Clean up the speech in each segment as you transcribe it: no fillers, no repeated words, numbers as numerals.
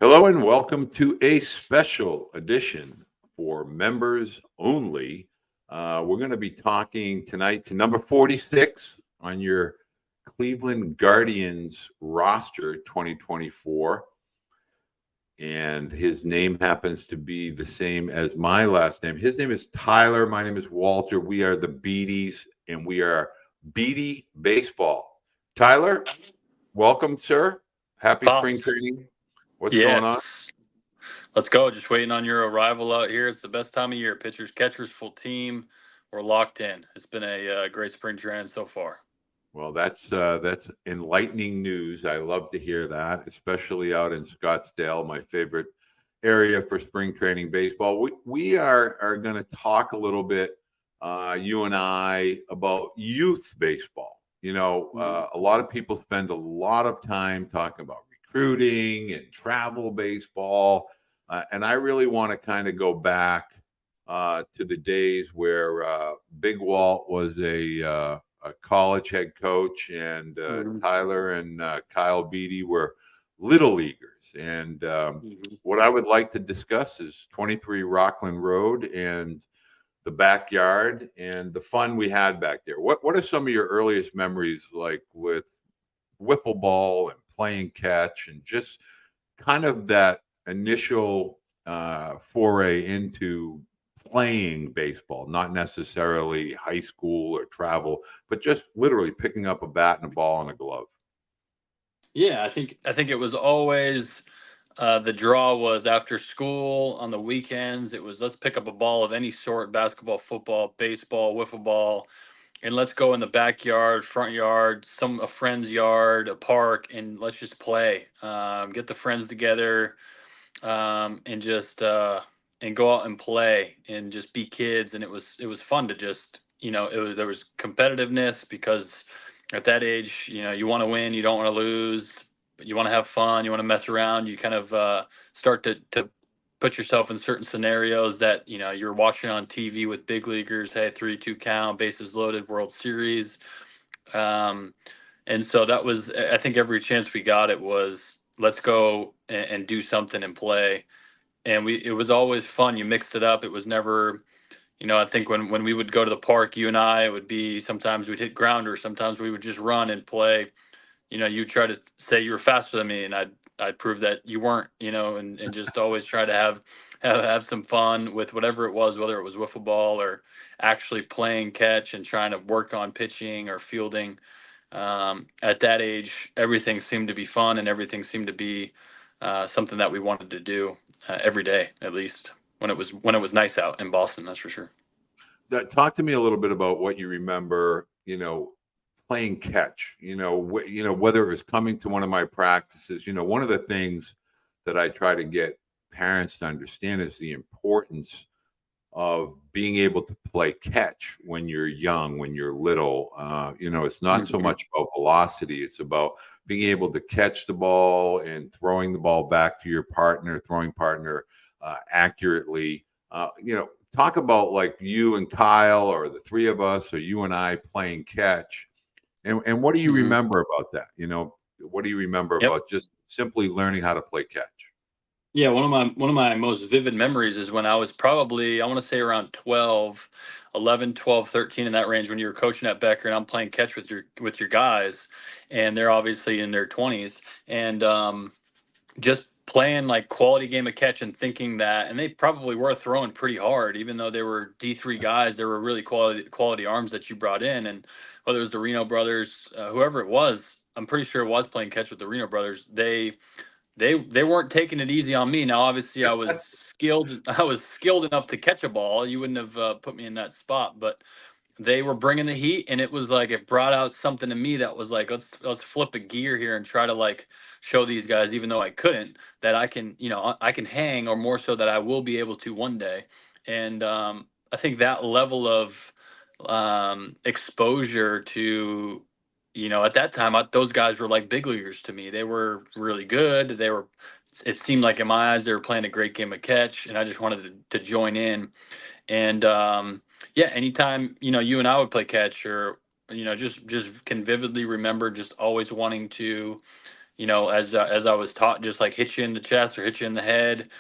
Hello and welcome to a special edition for members only. We're going to be talking tonight to number 46 on your Cleveland Guardians roster 2024. And his name happens to be the same as my last name. His name is Tyler. My name is Walter. We are the Beedes, and we are Beede Baseball. Tyler, welcome, sir. Happy spring Pops, training. What's going on? yes. Let's go. Just waiting on your arrival out here. It's the best time of year. Pitchers, catchers, full team. We're locked in. It's been a great spring training so far. Well, that's enlightening news. I love to hear that, especially out in Scottsdale, my favorite area for spring training baseball. We are going to talk a little bit, you and I, about youth baseball. A lot of people spend a lot of time talking about recruiting and travel baseball, and I really want to kind of go back to the days where Big Walt was a college head coach, and Mhm. Tyler and Kyle Beede were little leaguers. And Mhm. what I would like to discuss is 23 Rockland Road and the backyard and the fun we had back there. What are some of your earliest memories like with wiffle ball and playing catch and just kind of that initial foray into playing baseball, not necessarily high school or travel, but just literally picking up a bat and a ball and a glove. Yeah, I think it was always the draw was after school on the weekends. It was let's pick up a ball of any sort: basketball, football, baseball, wiffle ball, and let's go in the backyard, front yard, a friend's yard, a park, and let's just play. Get the friends together, and just and go out and play and just be kids. And it was fun to just there was competitiveness because at that age you want to win, you don't want to lose, but you want to have fun, you want to mess around. You kind of start to put yourself in certain scenarios that you're watching on TV with big leaguers. Hey, 3-2 count, bases loaded, World Series. um, and so that was, I think, every chance we got, it was let's go and do something and play. And it was always fun. You mixed it up. It was never, I think when we would go to the park, you and I, it would be sometimes we'd hit grounders, sometimes we would just run and play. You try to say you were faster than me, and I'd prove that you weren't. And just always try to have some fun with whatever it was, whether it was wiffle ball or actually playing catch and trying to work on pitching or fielding. At that age, everything seemed to be fun, and everything seemed to be something that we wanted to do every day, at least when it was nice out in Boston. That's for sure. Talk to me a little bit about what you remember, playing catch, whether it was coming to one of my practices. One of the things that I try to get parents to understand is the importance of being able to play catch when you're young, when you're little. It's not so Mhm. much about velocity, it's about being able to catch the ball and throwing the ball back to your throwing partner accurately. Talk about like you and Kyle, or the three of us, or you and I playing catch. And what do you Mhm. remember about that? What do you remember Yep. about just simply learning how to play catch? Yeah, one of my most vivid memories is when I was probably, I want to say, around 12, 11, 12, 13, in that range, when you were coaching at Becker and I'm playing catch with your guys, and they're obviously in their 20s, and just playing like quality game of catch and thinking that, and they probably were throwing pretty hard, even though they were D3 guys. There were really quality arms that you brought in, and whether it was the Reno brothers, whoever it was, I'm pretty sure it was playing catch with the Reno brothers. They weren't taking it easy on me. Now, obviously, I was skilled. I was skilled enough to catch a ball. You wouldn't have put me in that spot, but they were bringing the heat, and it was like it brought out something to me that was like, let's flip a gear here and try to like show these guys, even though I couldn't, that I can, I can hang, or more so that I will be able to one day. And I think that level of exposure to, at that time, those guys were like big leaguers to me. They were really good. It seemed like in my eyes, they were playing a great game of catch, and I just wanted to join in. And yeah, anytime you and I would play catch, or just can vividly remember just always wanting to as I was taught, just like hit you in the chest or hit you in the head,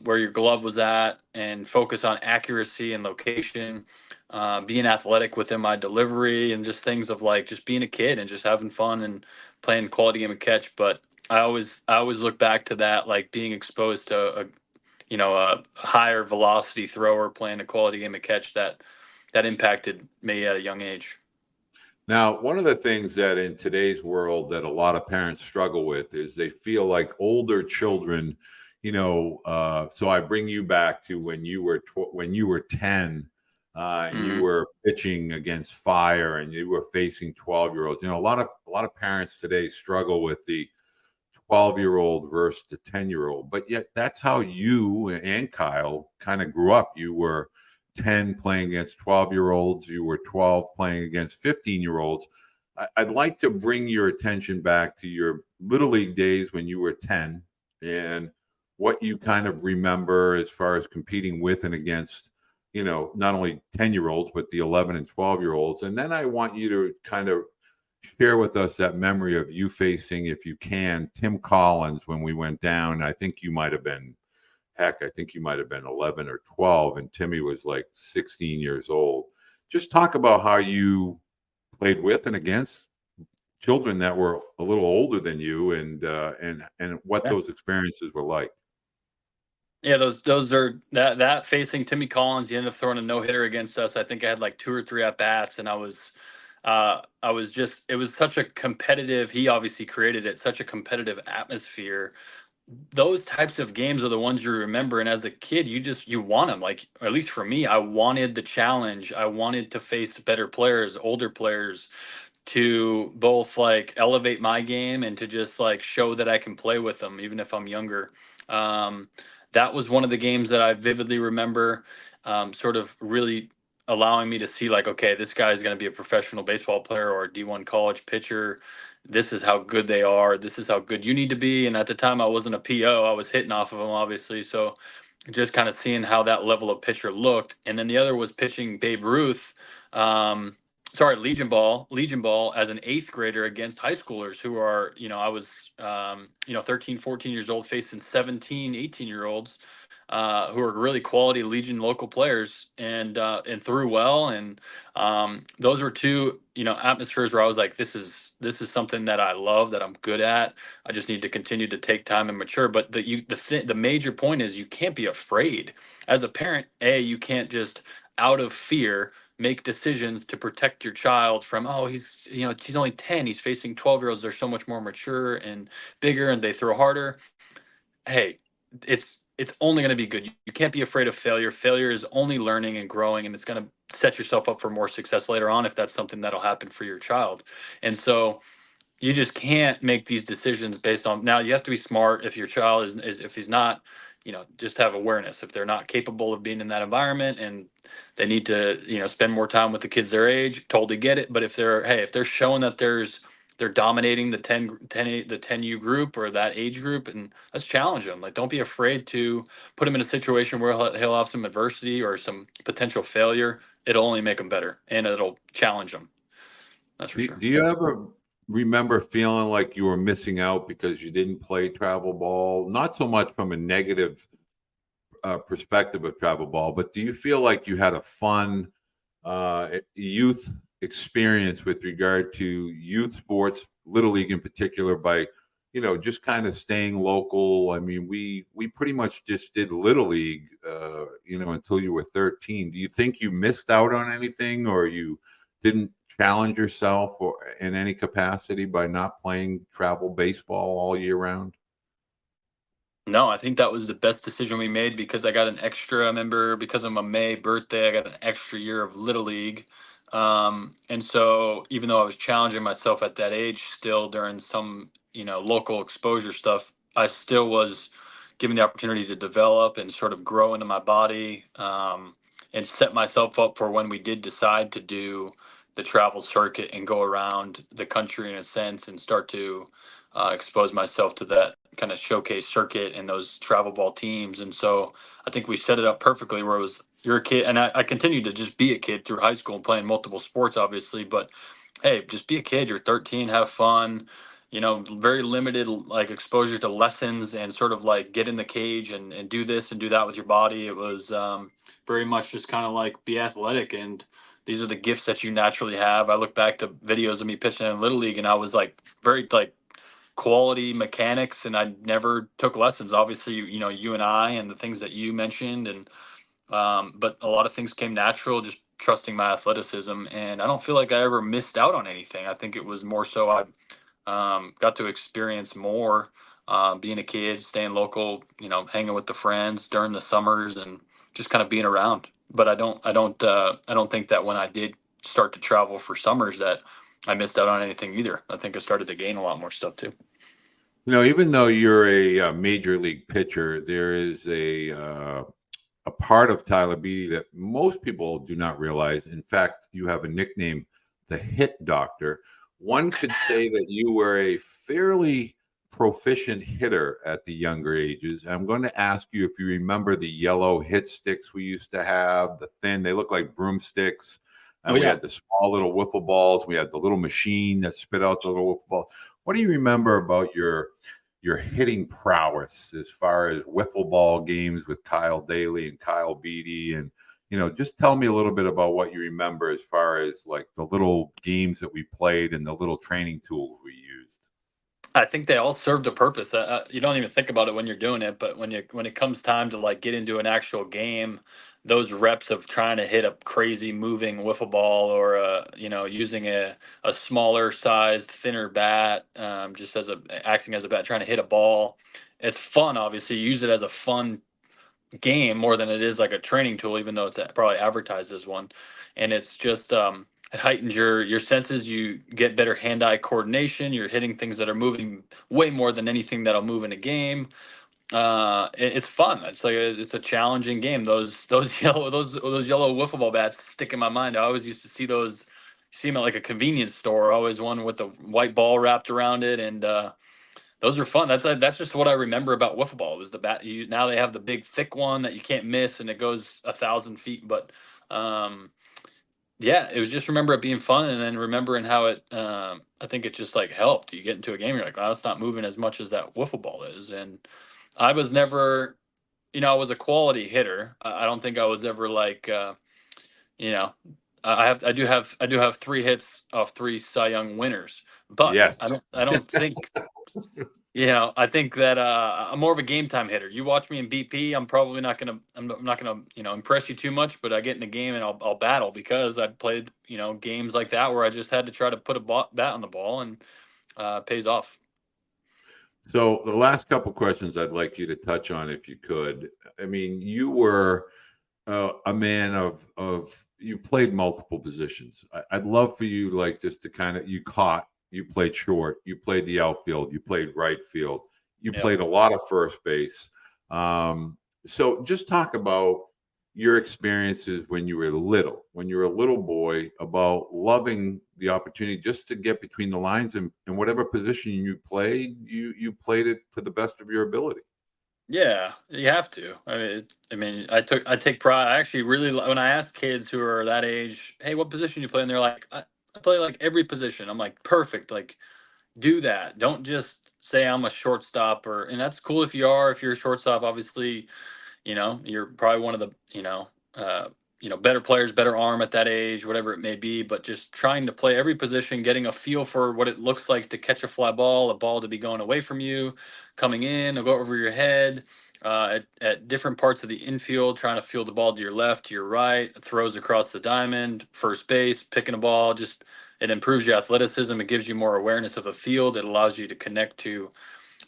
where your glove was at, and focus on accuracy and location, being athletic within my delivery, and just things of like just being a kid and just having fun and playing quality game of catch. But I always look back to that, like being exposed to a higher velocity thrower playing a quality game of catch that impacted me at a young age. Now, one of the things that in today's world that a lot of parents struggle with is they feel like older children, so I bring you back to when you were when you were 10, and you Hmm. were pitching against fire and you were facing 12-year-olds. A lot of parents today struggle with the 12-year-old versus the 10-year-old, but yet that's how you and Kyle kind of grew up. You were 10 playing against 12-year-olds, you were 12 playing against 15-year-olds. I'd like to bring your attention back to your little league days when you were 10, and what you kind of remember as far as competing with and against, not only 10-year-olds but the 11 and 12-year-olds. And then I want you to kind of share with us that memory of you facing, if you can, Tim Collins when we went down. I think you might have been, heck, I think you might have been 11 or 12, and Timmy was like 16 years old. Just talk about how you played with and against children that were a little older than you, and what Yeah. those experiences were like. Yeah, those are that facing Timmy Collins, he ended up throwing a no hitter against us. I think I had like two or three at bats, and I was just, it was such a competitive. He obviously created it, such a competitive atmosphere. Those types of games are the ones you remember, and as a kid, you want them. Like, or at least for me, I wanted the challenge. I wanted to face better players, older players, to both like elevate my game and to just like show that I can play with them, even if I'm younger. Um, that was one of the games that I vividly remember, sort of really allowing me to see like, okay, this guy's going to be a professional baseball player or a D1 college pitcher. This is how good they are. This is how good you need to be. And at the time, I wasn't a PO. I was hitting off of them, obviously. So just kind of seeing how that level of pitcher looked. And then the other was pitching Babe Ruth. Um, sorry, Legion Ball as an eighth grader against high schoolers who are, I was, 13, 14 years old facing 17, 18-year olds, who are really quality Legion local players, and threw well. And those were two, atmospheres where I was like, this is something that I love, that I'm good at. I just need to continue to take time and mature. But the major point is you can't be afraid as a parent. You can't just out of fear make decisions to protect your child from, oh, he's only 10, he's facing 12-year-olds, they're so much more mature and bigger and they throw harder. Hey, it's only going to be good. You can't be afraid of failure. Failure is only learning and growing, and it's going to set yourself up for more success later on if that's something that'll happen for your child. And so you just can't make these decisions based on, now you have to be smart. If your child is if he's not, just have awareness. If they're not capable of being in that environment and they need to, spend more time with the kids their age, totally get it. But if they're showing that they're dominating the 10U group or that age group, and let's challenge them. Like, don't be afraid to put him in a situation where he'll have some adversity or some potential failure. It'll only make him better, and it'll challenge them. That's for sure. Do you ever remember feeling like you were missing out because you didn't play travel ball? Not so much from a negative perspective of travel ball, but do you feel like you had a fun youth experience with regard to youth sports, little league in particular, by just kind of staying local? I mean, we pretty much just did little league, until you were 13. Do you think you missed out on anything, or you didn't challenge yourself or in any capacity by not playing travel baseball all year round? No, I think that was the best decision we made because I got an extra, I remember because of my May birthday, I got an extra year of Little League. And so even though I was challenging myself at that age still during some, local exposure stuff, I still was given the opportunity to develop and sort of grow into my body, and set myself up for when we did decide to do the travel circuit and go around the country in a sense and start to expose myself to that kind of showcase circuit and those travel ball teams. And so I think we set it up perfectly where it was, you're a kid. And I continued to just be a kid through high school and playing multiple sports, obviously. But hey, just be a kid. You're 13, have fun. very limited like exposure to lessons and sort of like get in the cage and do this and do that with your body. It was very much just kind of like be athletic, and these are the gifts that you naturally have. I look back to videos of me pitching in Little League, and I was like very like quality mechanics, and I never took lessons. Obviously, you and I and the things that you mentioned, and but a lot of things came natural, just trusting my athleticism. And I don't feel like I ever missed out on anything. I think it was more so I got to experience more being a kid, staying local, hanging with the friends during the summers, and just kind of being around. But I don't think that when I did start to travel for summers that I missed out on anything either. I think I started to gain a lot more stuff too. Even though you're a major league pitcher, there is a part of Tyler Beede that most people do not realize. In fact, you have a nickname, the Hit Doctor. One could say that you were a fairly proficient hitter at the younger ages. I'm going to ask you if you remember the yellow hit sticks we used to have, the thin, they look like broomsticks. Oh We yeah. had the small little wiffle balls. We had the little machine that spit out the little wiffle ball. What do you remember about your hitting prowess as far as wiffle ball games with Kyle Daly and Kyle Beede? And just tell me a little bit about what you remember as far as like the little games that we played and the little training tools we used. I think they all served a purpose. You don't even think about it when you're doing it, but when it comes time to like get into an actual game, those reps of trying to hit a crazy moving wiffle ball, or using a smaller sized, thinner bat, just as a acting as a bat, trying to hit a ball. It's fun. Obviously, you use it as a fun game more than it is like a training tool, even though it's probably advertised as one. And it's just it heightens your senses. You get better hand-eye coordination. You're hitting things that are moving way more than anything that'll move in a game. It's fun. It's like it's a challenging game. Those those yellow wiffle ball bats stick in my mind. I always used to see them at like a convenience store. Always one with the white ball wrapped around it, and those are fun. That's just what I remember about wiffle ball. Was the bat? Now they have the big thick one that you can't miss, and it goes 1,000 feet. But um, yeah, it was just remember it being fun, and then remembering how it. I think it just like helped. You get into a game, you're like, wow, it's not moving as much as that wiffle ball is. And I was never, I was a quality hitter. I don't think I was ever like, you know, I do have 3 hits off 3 Cy Young winners, but Yes. I don't think. I think that I'm more of a game time hitter. You watch me in BP, I'm not gonna impress you too much, but I get in a game and I'll battle because I played games like that where I just had to try to put a bat on the ball, and it pays off. So the last couple questions I'd like you to touch on, if you could. I mean, you were a man of you played multiple positions. I'd love for you like just to kind of you played short, you played the outfield, you played right field, you Yep. played a lot of first base. So just talk about your experiences when you were a little boy, about loving the opportunity just to get between the lines, and whatever position you played, you played it to the best of your ability. Yeah, you have to. I take pride. I actually really when I ask kids who are that age, hey, what position you play, and they're like, I play like every position. I'm like, perfect. Like, do that. Don't just say I'm a shortstop, and that's cool if you are. If you're a shortstop, obviously, you're probably one of the better players, better arm at that age, whatever it may be. But just trying to play every position, getting a feel for what it looks like to catch a ball to be going away from you, coming in, or go over your head. At different parts of the infield, trying to field the ball to your left, to your right, throws across the diamond, first base, picking a ball. Just it improves your athleticism. It gives you more awareness of the field. It allows you to connect to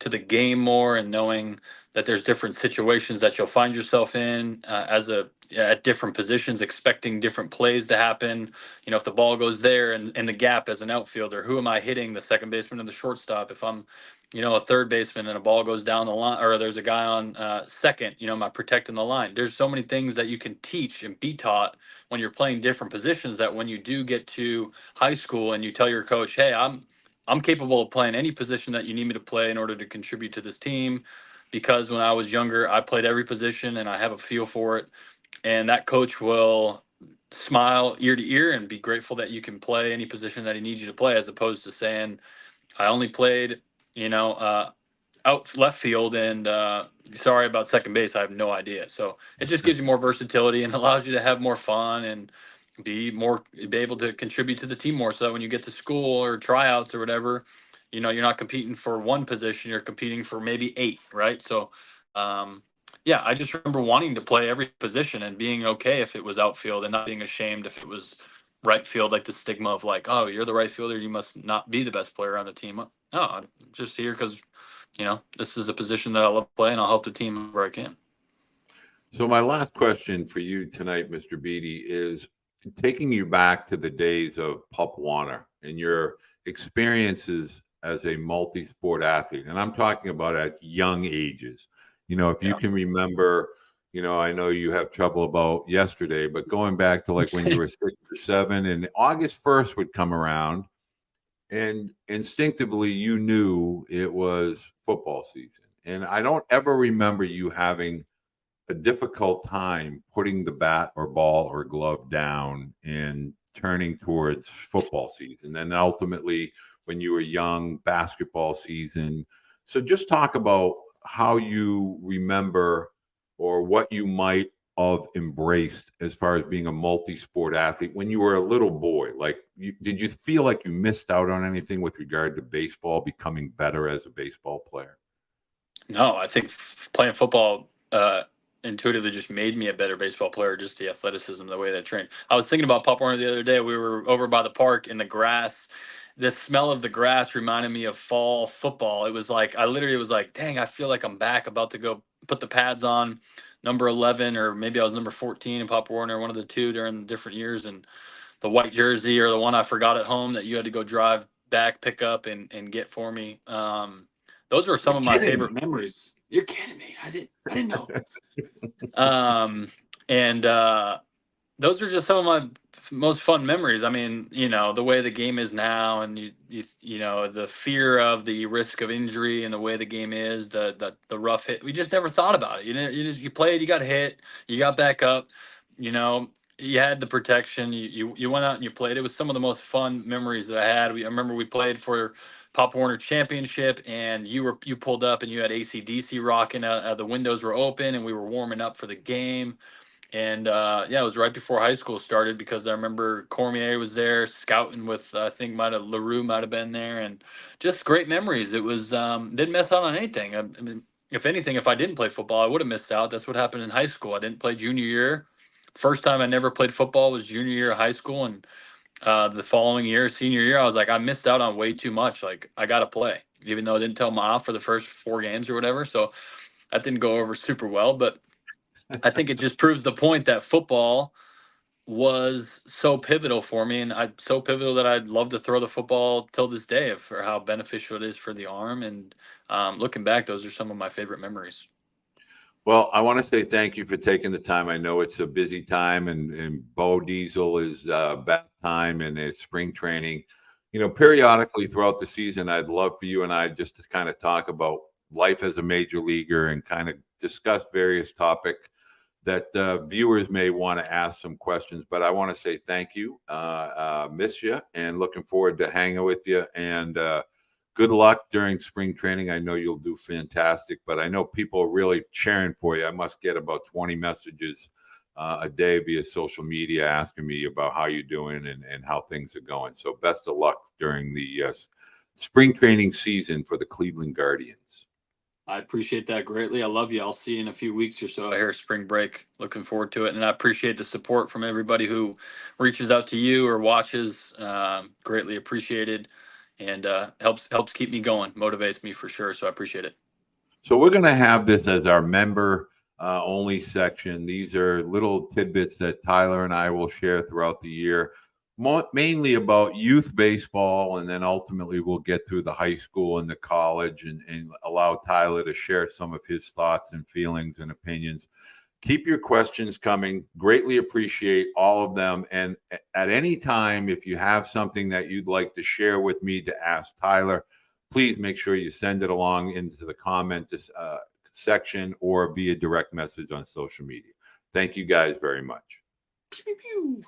the game more, and knowing that there's different situations that you'll find yourself in at different positions, expecting different plays to happen. If the ball goes there and in the gap as an outfielder, who am I hitting, the second baseman or the shortstop? If I'm a third baseman and a ball goes down the line, or there's a guy on second, am I protecting the line? There's so many things that you can teach and be taught when you're playing different positions, that when you do get to high school and you tell your coach, hey, I'm capable of playing any position that you need me to play in order to contribute to this team, because when I was younger, I played every position and I have a feel for it. And that coach will smile ear to ear and be grateful that you can play any position that he needs you to play, as opposed to saying, I only played, you know, out left field, and sorry about second base. I have no idea. So it just gives you more versatility and allows you to have more fun and be able to contribute to the team more. So that when you get to school or tryouts or whatever, you're not competing for one position. You're competing for maybe eight, right? So, um, yeah, I just remember wanting to play every position and being okay if it was outfield and not being ashamed if it was right field, like the stigma of like, oh, you're the right fielder, you must not be the best player on the team. No, I'm just here because this is a position that I love playing. I'll help the team where I can. So my last question for you tonight, Mr. Beede, is taking you back to the days of Pup Warner and your experiences as a multi-sport athlete. And I'm talking about at young ages. If you Yeah. can remember, I know you have trouble about yesterday, but going back to like when you were 6 or 7 and August 1st would come around and instinctively you knew it was football season. And I don't ever remember you having a difficult time putting the bat or ball or glove down and turning towards football season. And ultimately, when you were young, basketball season. So just talk about how you remember or what you might have embraced as far as being a multi-sport athlete when you were a little boy. Like, did you feel like you missed out on anything with regard to baseball, becoming better as a baseball player? No, I think playing football intuitively just made me a better baseball player. Just the athleticism, the way they trained. I was thinking about Pop Warner the other day. We were over by the park in the grass. The smell of the grass reminded me of fall football. It was like I literally was like, "Dang, I feel like I'm back, about to go put the pads on, number 11, or maybe I was number 14 in Pop Warner, one of the two during the different years, and the white jersey or the one I forgot at home that you had to go drive back, pick up, and get for me." Those were some You're of my kidding favorite me. memories. You're kidding me. I didn't know. And those are just some of my most fun memories. I mean, the way the game is now, and the fear of the risk of injury, and the way the game is, the rough hit. We just never thought about it. You played, you got hit, you got back up. You know, you had the protection. You went out and you played. It was some of the most fun memories that I had. I remember we played for Pop Warner Championship, and you pulled up and you had AC/DC rocking. The windows were open, and we were warming up for the game. And yeah, it was right before high school started, because I remember Cormier was there scouting with, I think might have LaRue might have been there, and just great memories. It was didn't miss out on anything. I mean, if anything, if I didn't play football, I would have missed out. That's what happened in high school. I didn't play junior year. First time I never played football was junior year of high school, and the following year, senior year, I was like, I missed out on way too much. Like, I got to play, even though I didn't tell them off for the first 4 games or whatever. So that didn't go over super well, but I think it just proves the point that football was so pivotal for me, and I so pivotal that I'd love to throw the football till this day for how beneficial it is for the arm. And looking back, those are some of my favorite memories. Well, I want to say thank you for taking the time. I know it's a busy time, and Bo Diesel is back time and it's spring training. Periodically throughout the season, I'd love for you and I just to kind of talk about life as a major leaguer and kind of discuss various topics that viewers may want to ask some questions. But I want to say thank you, miss you, and looking forward to hanging with you. And good luck during spring training. I know you'll do fantastic, but I know people are really cheering for you. I must get about 20 messages a day via social media asking me about how you're doing and how things are going. So best of luck during the spring training season for the Cleveland Guardians. I appreciate that greatly. I love you. I'll see you in a few weeks or so here, spring break. Looking forward to it. And I appreciate the support from everybody who reaches out to you or watches. Greatly appreciated, and helps keep me going, motivates me for sure. So I appreciate it. So we're going to have this as our member only section. These are little tidbits that Tyler and I will share throughout the year, mainly about youth baseball, and then ultimately we'll get through the high school and the college and allow Tyler to share some of his thoughts and feelings and opinions. Keep your questions coming. Greatly appreciate all of them. And at any time, if you have something that you'd like to share with me to ask Tyler, please make sure you send it along into the comment section or via direct message on social media. Thank you guys very much. Pew, pew.